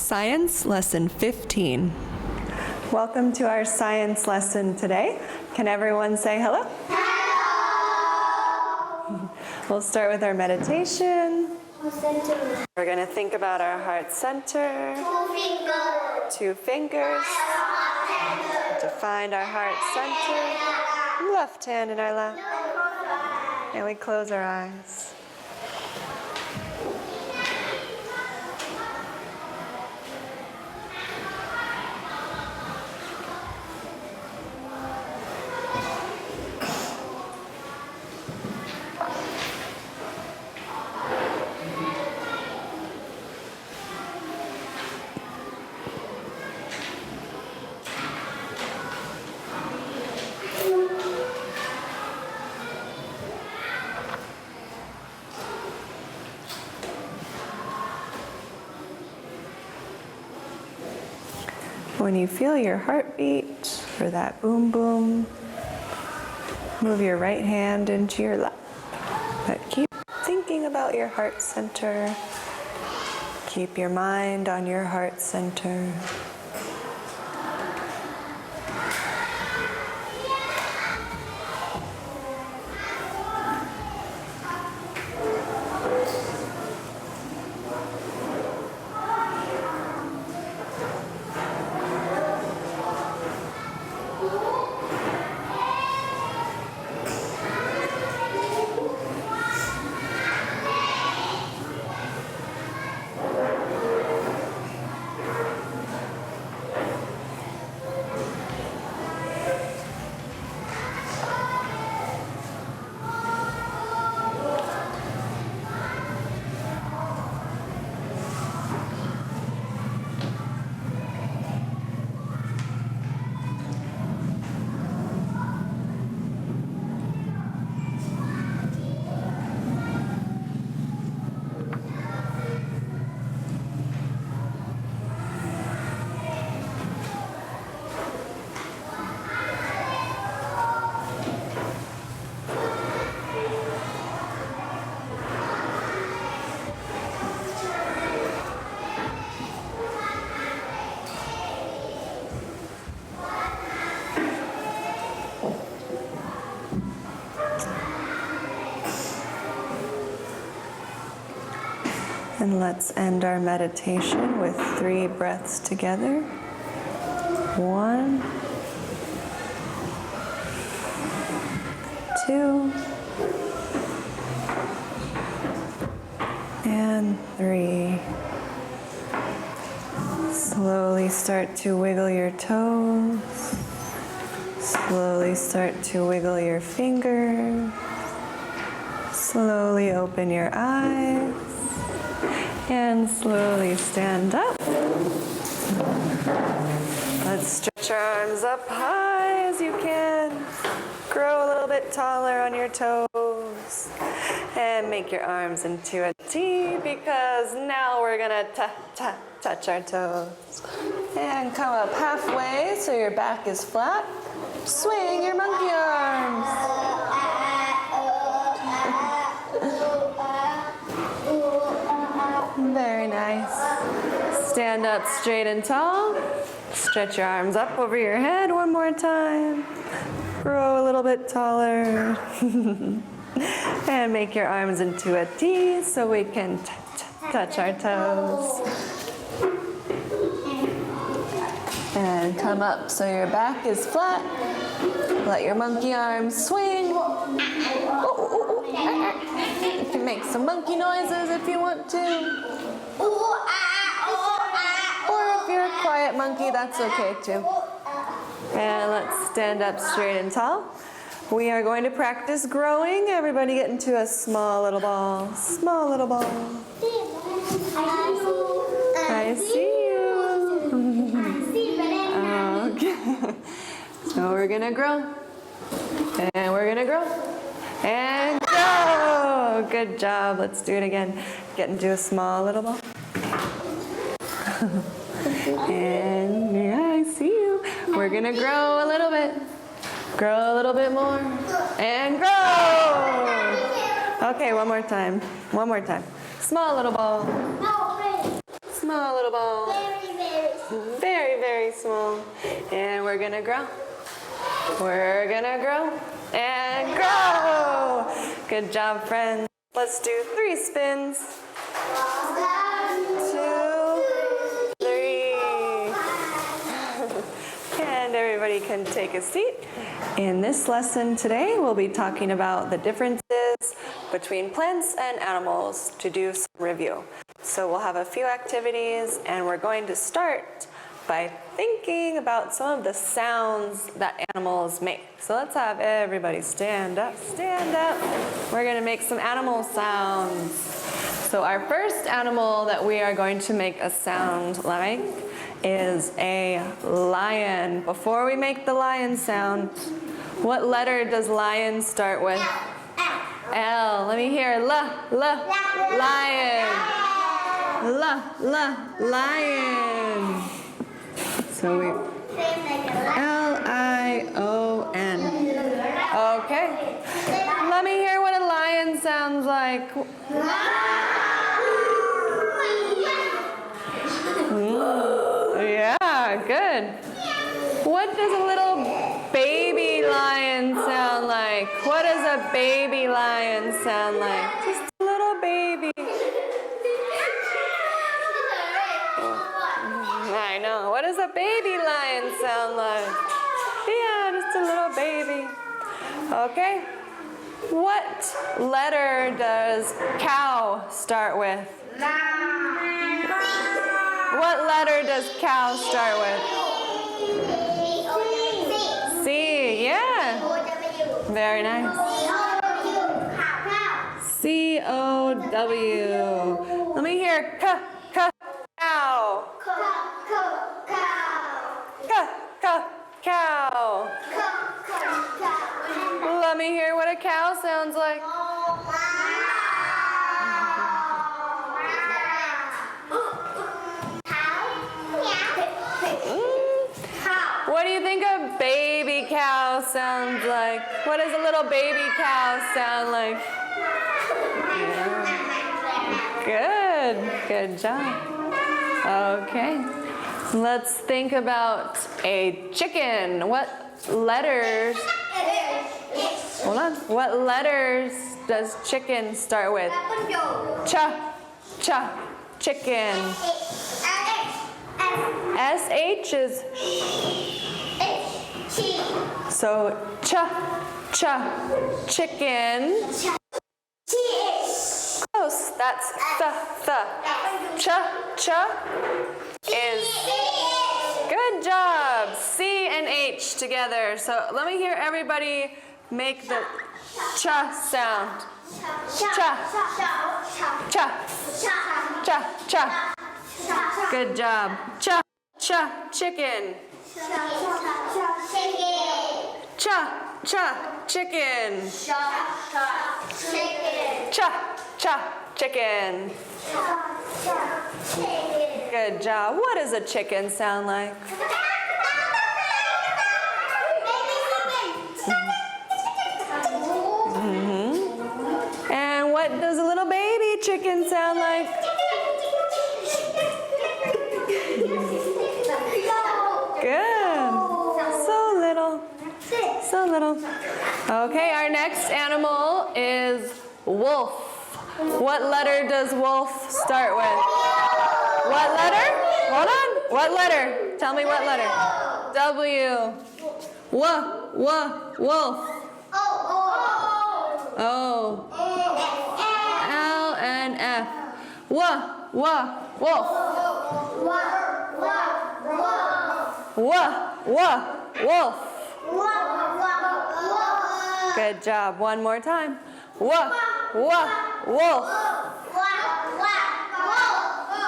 Science Lesson 15. Welcome to our science lesson today. Can everyone say hello? Hello! We'll start with our meditation. We're going to think about our heart center. 2 fingers. To find our heart center. Left hand in our lap. And we close our eyes. When you feel your heartbeat, or that boom boom, move your right hand into your lap. But keep thinking about your heart center. Keep your mind on your heart center. And let's end our meditation with 3 breaths together. 1, 2, and 3. Slowly start to wiggle your toes. Slowly start to wiggle your fingers. Slowly open your eyes. And slowly stand up. Let's stretch our arms up high as you can. Grow a little bit taller on your toes. And make your arms into a T because now we're gonna touch our toes. And come up halfway so your back is flat. Swing your monkey arms. Very nice. Stand up straight and tall. Stretch your arms up over your head one more time. Grow a little bit taller. And make your arms into a T so we can touch our toes. And come up so your back is flat. Let your monkey arms swing. You can make some monkey noises if you want to. Or if you're a quiet monkey, that's okay too. And let's stand up straight and tall. We are going to practice growing. Everybody get into a small little ball. Small little ball. I see you. Okay. So we're going to grow. And we're going to grow. And go! Good job. Let's do it again. Get into a small little ball. And yeah, I see you. We're going to grow a little bit. Grow a little bit more. And grow! Okay, one more time. One more time. Small little ball. small little ball. Very, very small. Very, very small. And we're gonna grow. We're gonna grow and grow. Good job, friends. Let's do 3 spins. 1, 2, 3. And everybody can take a seat. In this lesson today, we'll be talking about the differences between plants and animals to do some review. So we'll have a few activities, and we're going to start by thinking about some of the sounds that animals make. So let's have everybody stand up, stand up. We're going to make some animal sounds. So our first animal that we are going to make a sound like is a lion. Before we make the lion sound, what letter does lion start with? L. Let me hear. Lion. Lion. So we Lion. Okay. Let me hear what a lion sounds like. Yeah, good. What does a little baby lion sound like? What does a baby lion sound like? Just a little baby. I know. What does a baby lion sound like? Yeah, just a little baby. Okay. What letter does cow start with? What letter does cow start with? C. Yeah. Very nice. C-O-W. Let me hear cow. Cow. Let me hear what a cow sounds like. What do you think a baby cow sounds like? What does a little baby cow sound like? Yeah. Good job. Okay. Let's think about a chicken. What letters? Hold on. What letters does chicken start with? Chicken. S-H is so chicken. Close. That's th. Is good job. C and H together. So let me hear everybody make the cha sound. Cha. Good job. Cha chicken. Chicken. Chicken. Good job. What does a chicken sound like? And what does a little baby chicken sound like? Good. So little. Okay, our next animal is wolf. What letter does wolf start with? What letter? Hold on. What letter? Tell me what letter. W. Wolf. O. L and F. Wolf. Wolf. Good job. One more time. Wolf.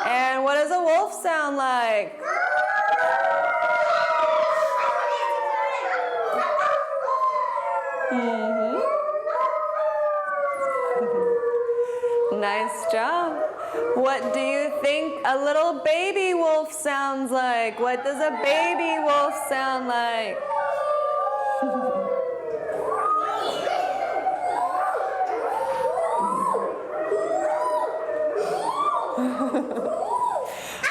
And what does a wolf sound like? Nice job. What do you think a little baby wolf sounds like? What does a baby wolf sound like?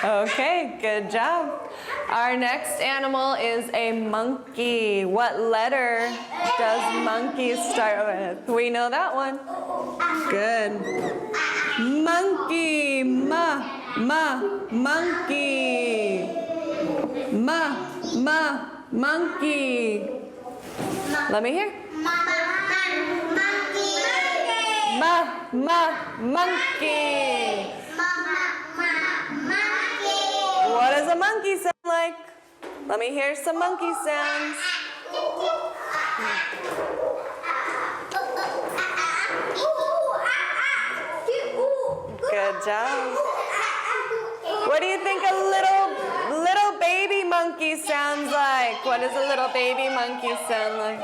Okay, good job. Our next animal is a monkey. What letter does monkey start with? We know that one. Good. Monkey. Monkey. Monkey. Let me hear. Monkey. What does a monkey sound like? Let me hear some monkey sounds. Good job. What do you think a little baby monkey sounds like? What does a little baby monkey sound like?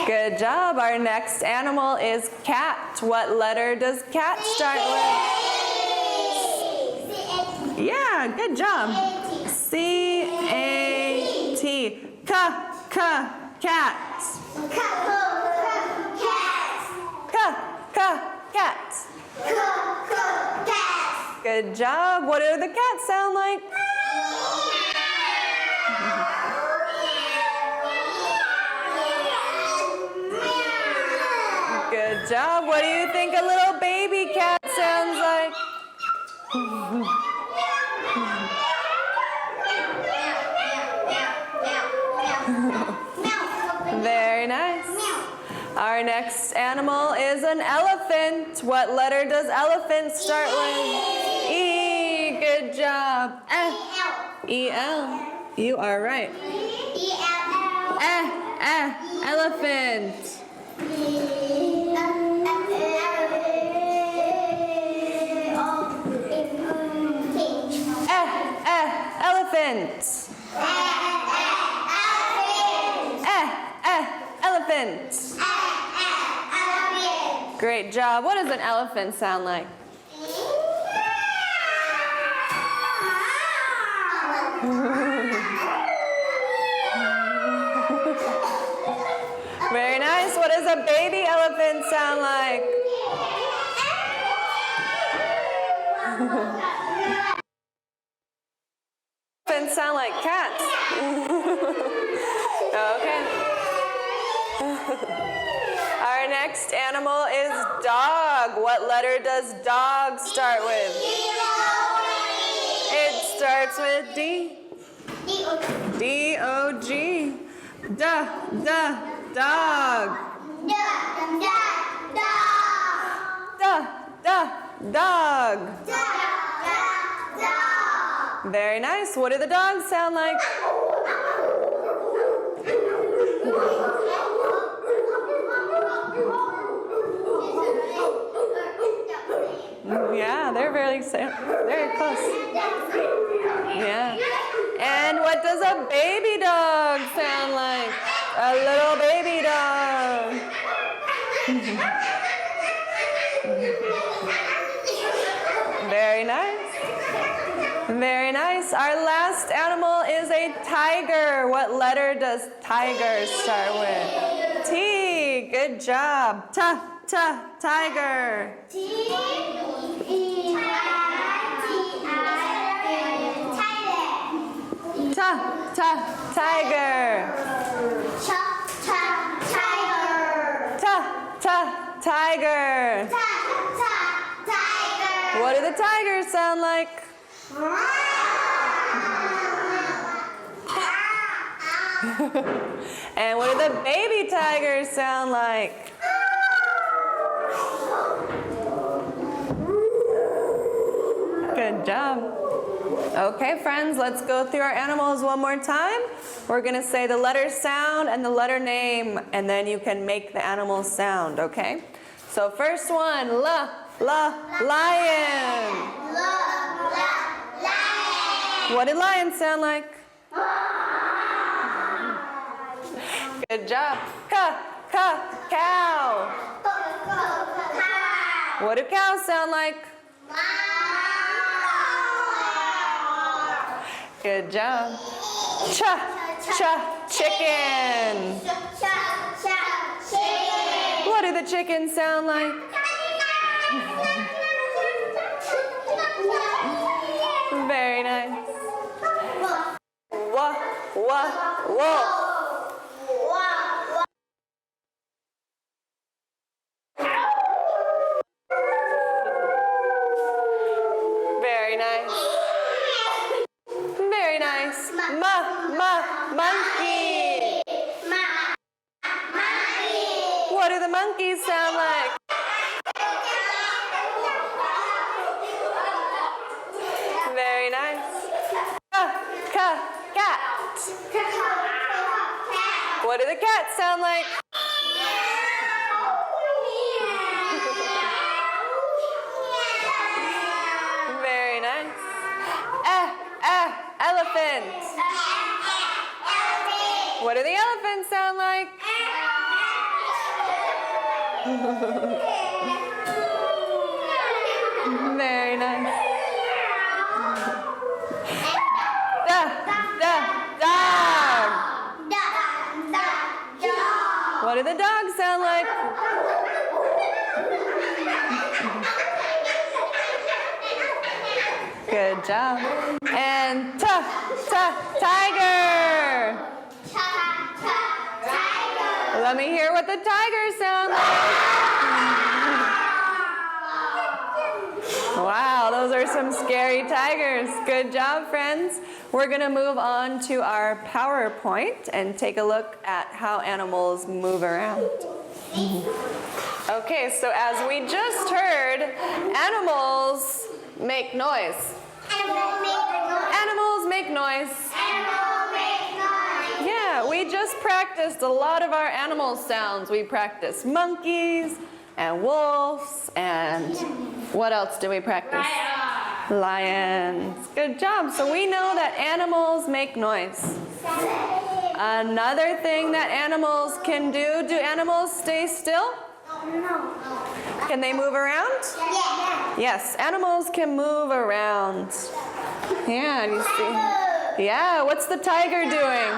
Good job. Our next animal is cat. What letter does cat start with? Yeah, good job. C-A-T. Cat. Cat. Good job. What do the cats sound like? Good job. What do you think a little baby cat sounds like? Very nice. Our next animal is an elephant. What letter does elephant start with? E. Good job. E-L. You are right. Elephant. Elephant. Elephant. Great job. What does an elephant sound like? Very nice. What does a baby elephant sound like? Elephants sound like cats. Okay. Our next animal is dog. What letter does dog start with? It starts with D. D-O-G. Dog. Dog. Very nice. What do the dogs sound like? Yeah, they're very close. Yeah. And what does a baby dog sound like? A little baby dog. Very nice. Very nice. Our last animal is a tiger. What letter does tiger start with? T. Good job. Tiger. Tiger. Tiger. What do the tigers sound like? And what do the baby tigers sound like? Good job. Okay, friends, let's go through our animals one more time. We're going to say the letter sound and the letter name, and then you can make the animal sound, okay? So first one, lion. What did lion sound like? Good job. Cow. What do cows sound like? Good job. Chicken. What do the chickens sound like? Very nice. Wah, wah, whoa. Very nice. Very nice. Monkey. What do the monkeys sound like? Very nice. Cat. What do the cats sound like? Very nice. Elephant. What do the elephants sound like? Very nice. Dog. What do the dogs sound like? Good job. And tiger. Let me hear what the tigers sound like. Wow, those are some scary tigers. Good job, friends. We're going to move on to our PowerPoint and take a look at how animals move around. Okay, so as we just heard, animals make noise. Animals make noise. Yeah, we just practiced a lot of our animal sounds. We practiced monkeys and wolves and what else do we practice? Lions. Good job. So we know that animals make noise. Another thing that animals can do animals stay still? No. Can they move around? Yes, animals can move around. Yeah, you see. Yeah, what's the tiger doing?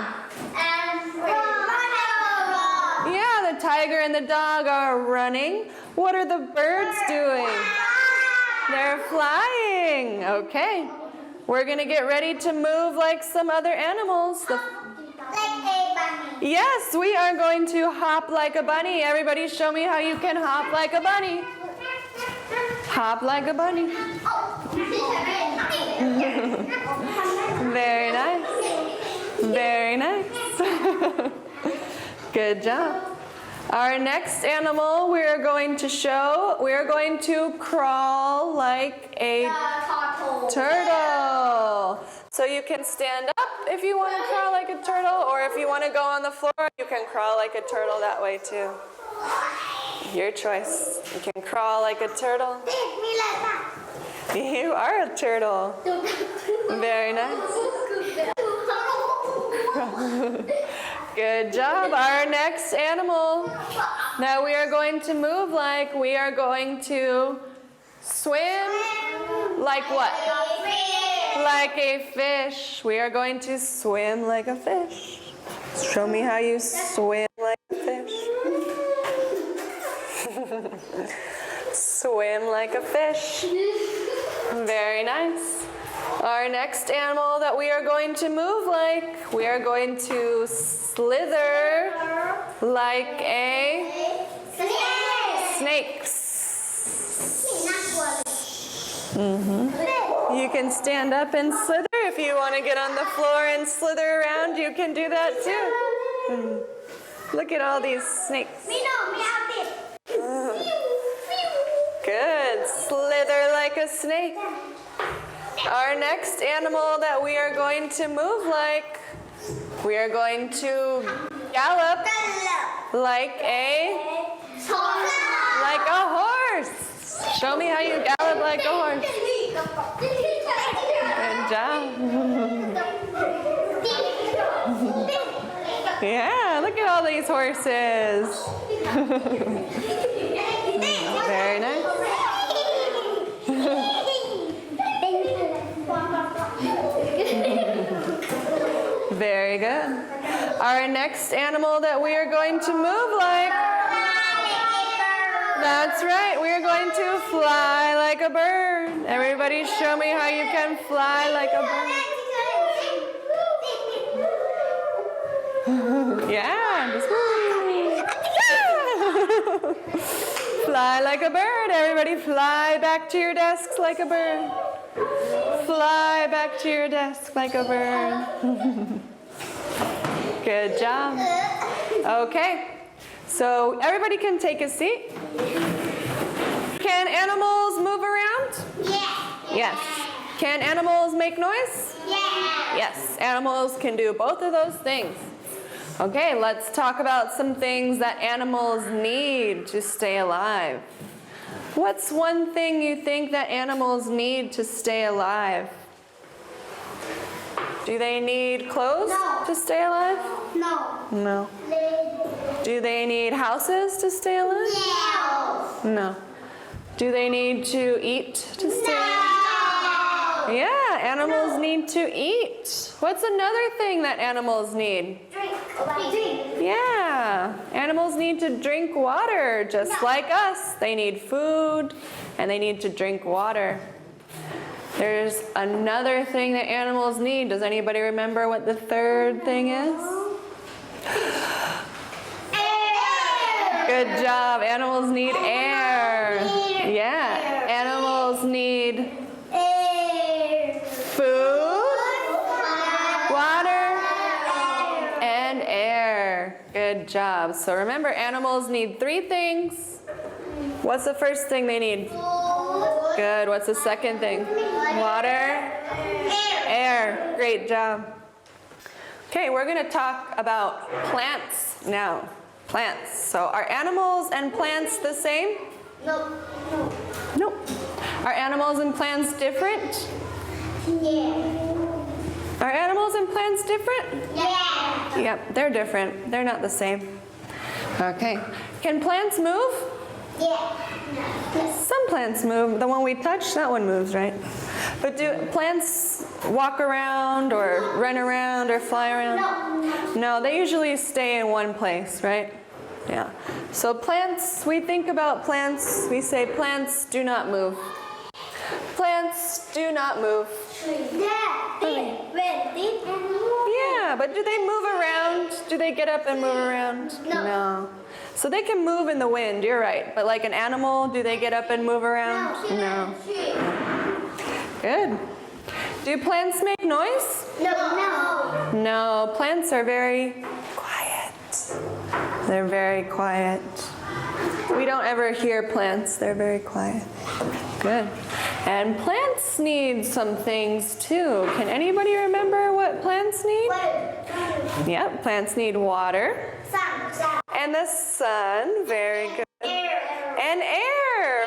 Yeah, the tiger and the dog are running. What are the birds doing? They're flying. Okay. We're going to get ready to move like some other animals. Like a bunny. Yes, we are going to hop like a bunny. Everybody show me how you can hop like a bunny. Hop like a bunny. Very nice. Very nice. Good job. Our next animal we are going to crawl like a turtle. So you can stand up if you want to crawl like a turtle, or if you want to go on the floor, you can crawl like a turtle that way too. Your choice. You can crawl like a turtle. You are a turtle. Very nice. Good job. Our next animal. Now we are going to move like we are going to swim like what? Like a fish. We are going to swim like a fish. Show me how you swim like a fish. Swim like a fish. Very nice. Our next animal that we are going to move like, we are going to slither like a snake. You can stand up and slither. If you want to get on the floor and slither around, you can do that too. Look at all these snakes. Good. Slither like a snake. Our next animal that we are going to move like, we are going to gallop like a horse. Show me how you gallop like a horse. Good job. Yeah, look at all these horses. Very nice. Very good. Our next animal that we are going to move like That's right. We're going to fly like a bird. Everybody show me how you can fly like a bird. Yeah. Just fly like a bird. Everybody fly back to your desks like a bird. Fly back to your desk like a bird. Good job. Okay. So everybody can take a seat. Can animals move around? Yes. Can animals make noise? Yes. Animals can do both of those things. Okay, let's talk about some things that animals need to stay alive. What's one thing you think that animals need to stay alive? Do they need clothes to stay alive? No. Do they need houses to stay alive? No. Do they need to eat to stay alive? Yeah, animals need to eat. What's another thing that animals need? Drink. Yeah, animals need to drink water just like us. They need food and they need to drink water. There's another thing that animals need. Does anybody remember what the third thing is? Air. Good job. Animals need air. Yeah. Animals need Air. food, water, and air. Good job. So remember, animals need three things. What's the first thing they need? Good. What's the second thing? Water. Air. Great job. Okay, we're going to talk about plants now. Plants. So are animals and plants the same? No. Nope. Are animals and plants different? Are animals and plants different? Yep, they're different. They're not the same. Okay. Can plants move? Some plants move. The one we touched, that one moves, right? But do plants walk around or run around or fly around? No, they usually stay in one place, right? Yeah. So plants, we think about plants, we say plants do not move. Plants do not move. Yeah, but do they move around? Do they get up and move around? No. So they can move in the wind, you're right. But like an animal, do they get up and move around? No. Good. Do plants make noise? No, plants are very quiet. They're very quiet. We don't ever hear plants. They're very quiet. Good. And plants need some things too. Can anybody remember what plants need? Yep, plants need water. And the sun. Very good. And air.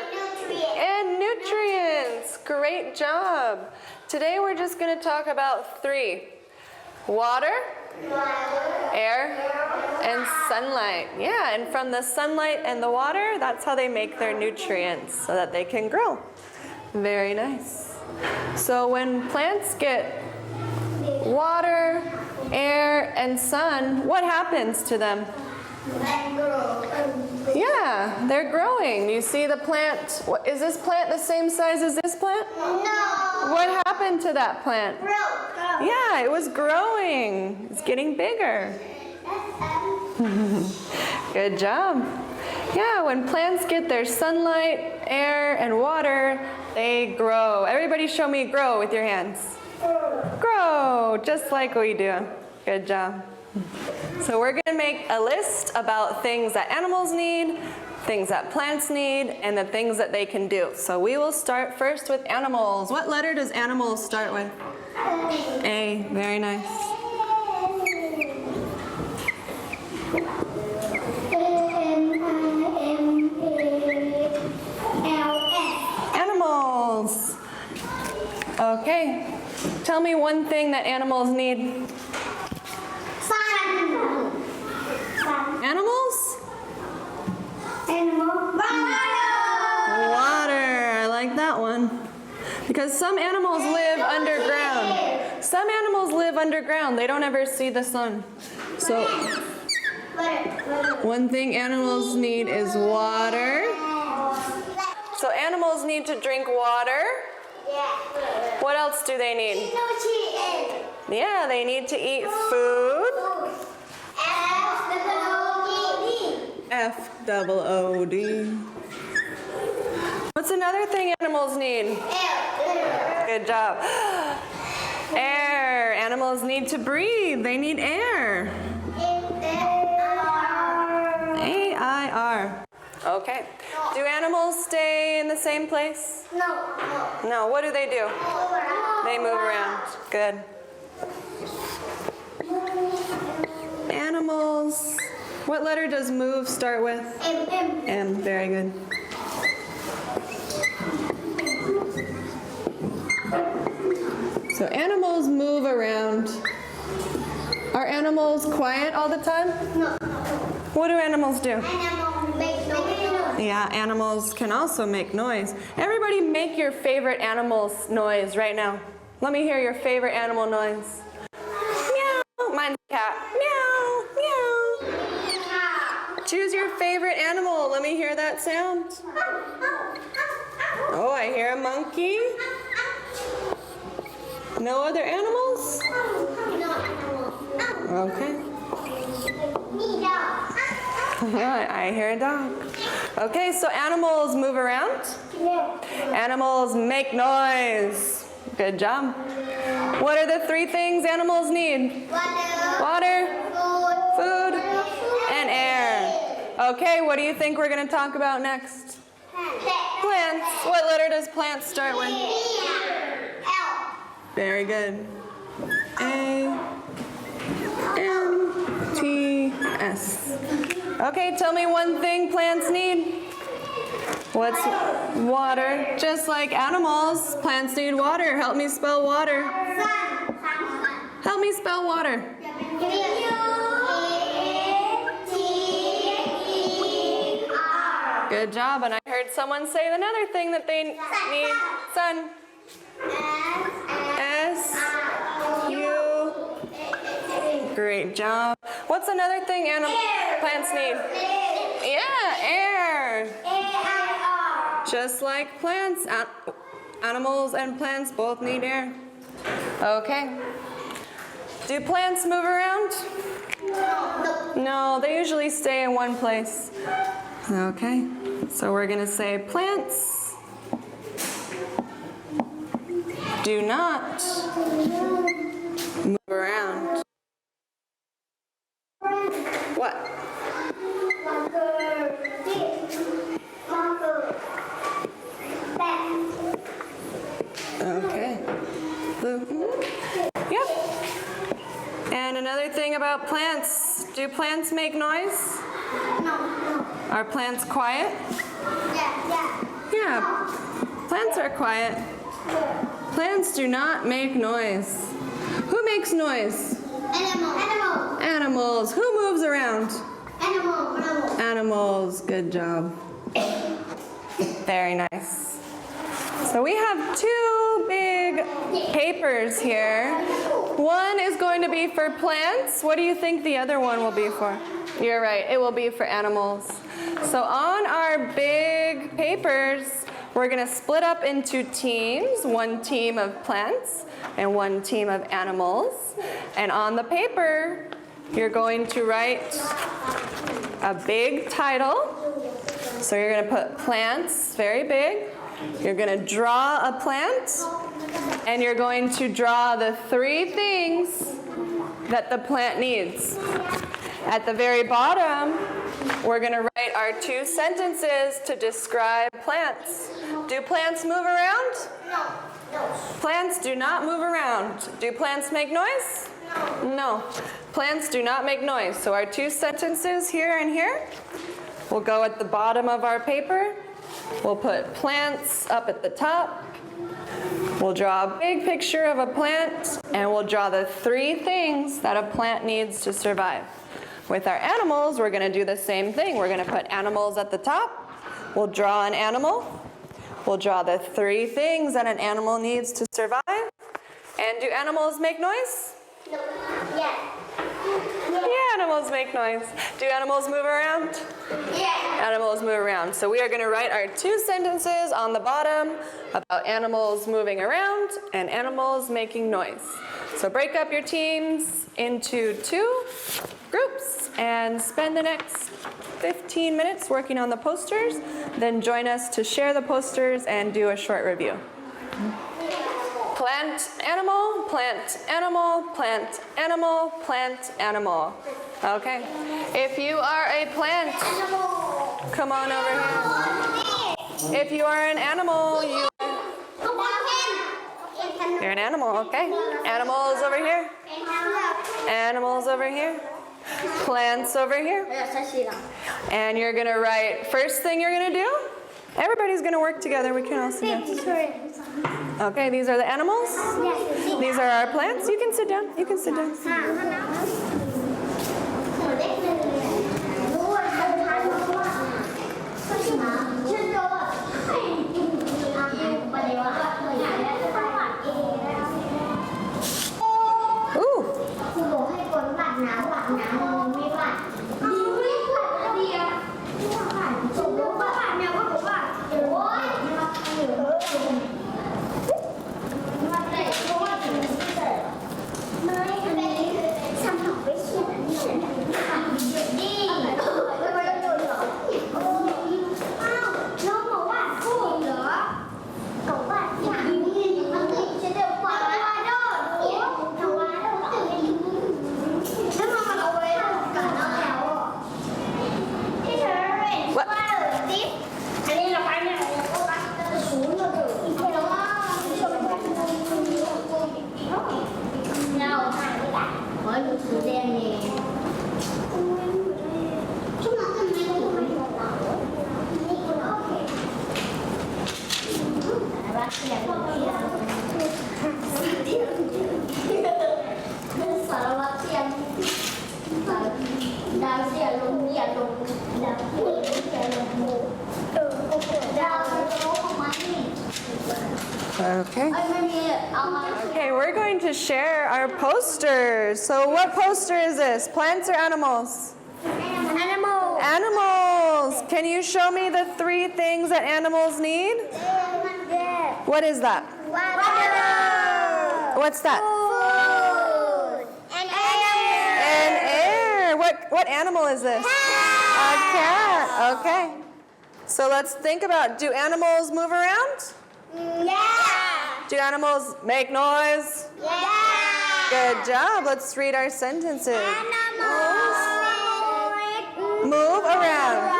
And nutrients. Great job. Today we're just going to talk about three. Water, air, and sunlight. Yeah, and from the sunlight and the water, that's how they make their nutrients so that they can grow. Very nice. So when plants get water, air, and sun, what happens to them? Yeah, they're growing. You see the plant. Is this plant the same size as this plant? No. What happened to that plant? Yeah, it was growing. It's getting bigger. Good job. Yeah, when plants get their sunlight, air, and water, they grow. Everybody show me grow with your hands. Grow, just like we do. Good job. So we're going to make a list about things that animals need, things that plants need, and the things that they can do. So we will start first with animals. What letter does animals start with? A. Very nice. Animals. Okay. Tell me one thing that animals need. Animals? Water. I like that one. Because some animals live underground. Some animals live underground. They don't ever see the sun. So one thing animals need is water animals need to drink water. Yeah. What else do they need? No cheating. Yeah, they need to eat food. F-O-O-D. What's another thing animals need? Good job. Air. Animals need to breathe. They need air. A-I-R. Okay. Do animals stay in the same place? No. No. What do? They move around. Good. Animals. What letter does move start with? M. M. Very good. So animals move around. Are animals quiet all the time? No. What do animals do? Animal make noise. Yeah, animals can also make noise. Everybody make your favorite animal's noise right now. Let me hear your favorite animal noise. Meow. Mine's a cat. Meow. Meow. Choose your favorite animal. Let me hear that sound. Oh, I hear a monkey. No other animals? Okay. I hear a dog. Okay, so animals move around. Animals make noise. Good job. What are the three things animals need? Water, food, and air. Okay, what do you think we're going to talk about next? Plants. What letter does plants start with? Very good. A-M-T-S. Okay, tell me one thing plants need. What's water? Just like animals, plants need water. Help me spell water. Help me spell water. Good job. And I heard someone say another thing that they need. Sun. S-U. Great job. What's another thing plants need? Yeah, air. Just like plants, animals and plants both need air. Okay. Do plants move around? No, they usually stay in one place. Okay, so we're going to say plants do not move around. What? Okay. Yep. And another thing about plants, do plants make noise? No. Are plants quiet? Yeah. Yeah. Plants are quiet. Plants do not make noise. Who makes noise? Animal. Animals. Who moves around? Animal. Animals. Good job. Very nice. So we have two big papers here. One is going to be for plants. What do you think the other one will be for? You're right, it will be for animals. So on our big papers, we're going to split up into teams, one team of plants and one team of animals. And on the paper, you're going to write a big title. So you're going to put plants, very big. You're going to draw a plant, and you're going to draw the three things that the plant needs. At the very bottom, we're going to write our two sentences to describe plants. Do plants move around? No. Plants do not move around. Do plants make noise? No. Plants do not make noise. So our two sentences here and here will go at the bottom of our paper. We'll put plants up at the top. We'll draw a big picture of a plant, and we'll draw the three things that a plant needs to survive. With our animals, we're going to do the same thing. We're going to put animals at the top. We'll draw an animal. We'll draw the three things that an animal needs to survive. And do animals make noise? No. Yeah. Yeah, animals make noise. Do animals move around? Animals move around. So we are going to write our 2 sentences on the bottom about animals moving around and animals making noise. So break up your teams into 2 groups and spend the next 15 minutes working on the posters. Then join us to share the posters and do a short review. Plant, animal, plant, animal, plant, animal, plant, animal. Okay. If you are a plant, come on over here. If you are an animal, you're an animal, okay. Animals over here. Animals over here. Plants over here. And you're going to write, first thing you're going to do, everybody's going to work together. We can all sit down. Okay, these are the animals. These are our plants. You can sit down. You can sit down. Okay, we're going to share our posters. So what poster is this? Plants or animals? Animal. Animals. Can you show me the 3 things that animals need? What is that? Water. What's that? Food. And air. And air. What animal is this? A cat. Okay. So let's think about, do animals move around? Yeah. Do animals make noise? Yeah. Good job. Let's read our sentences. Animals Move around.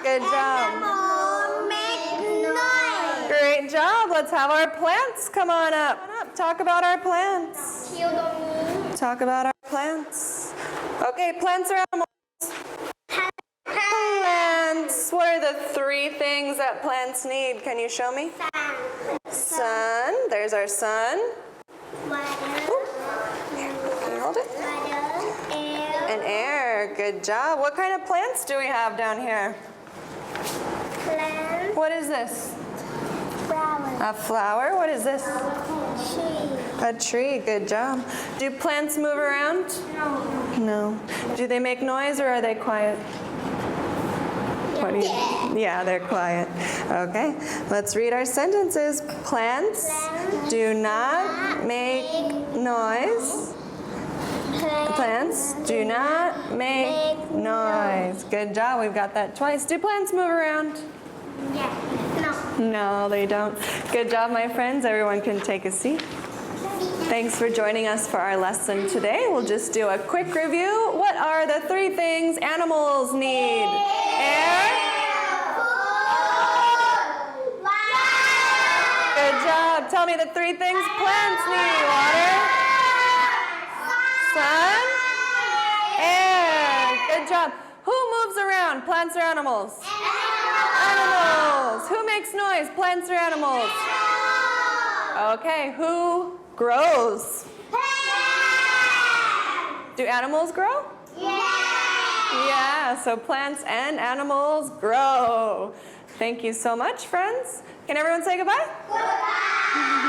Good job. Animals make noise. Great job. Let's have our plants come on up. Talk about our plants. Talk about our plants. Okay, plants or animals? Plants. What are the 3 things that plants need? Can you show me? Sun. There's our sun. Here, can you hold it? And air. Good job. What kind of plants do we have down here? Plant. What is this? Flower. A flower. What is this? Tree. A tree. Good job. Do plants move around? No. Do they make noise or are they quiet? What do you? Yeah, they're quiet. Okay. Let's read our sentences. Plants do not make noise. Plants do not make noise. Good job. We've got that twice. Do plants move around? Yeah. No. No, they don't. Good job, my friends. Everyone can take a seat. Thanks for joining us for our lesson today. We'll just do a quick review. What are the 3 things animals need? Air? Good job. Tell me the 3 things plants need. Water? Sun? Air. Good job. Who moves around? Plants or animals? Animals. Who makes noise? Plants or animals? Okay. Who grows? Do animals grow? Yeah, so plants and animals grow. Thank you so much, friends. Can everyone say goodbye? Goodbye.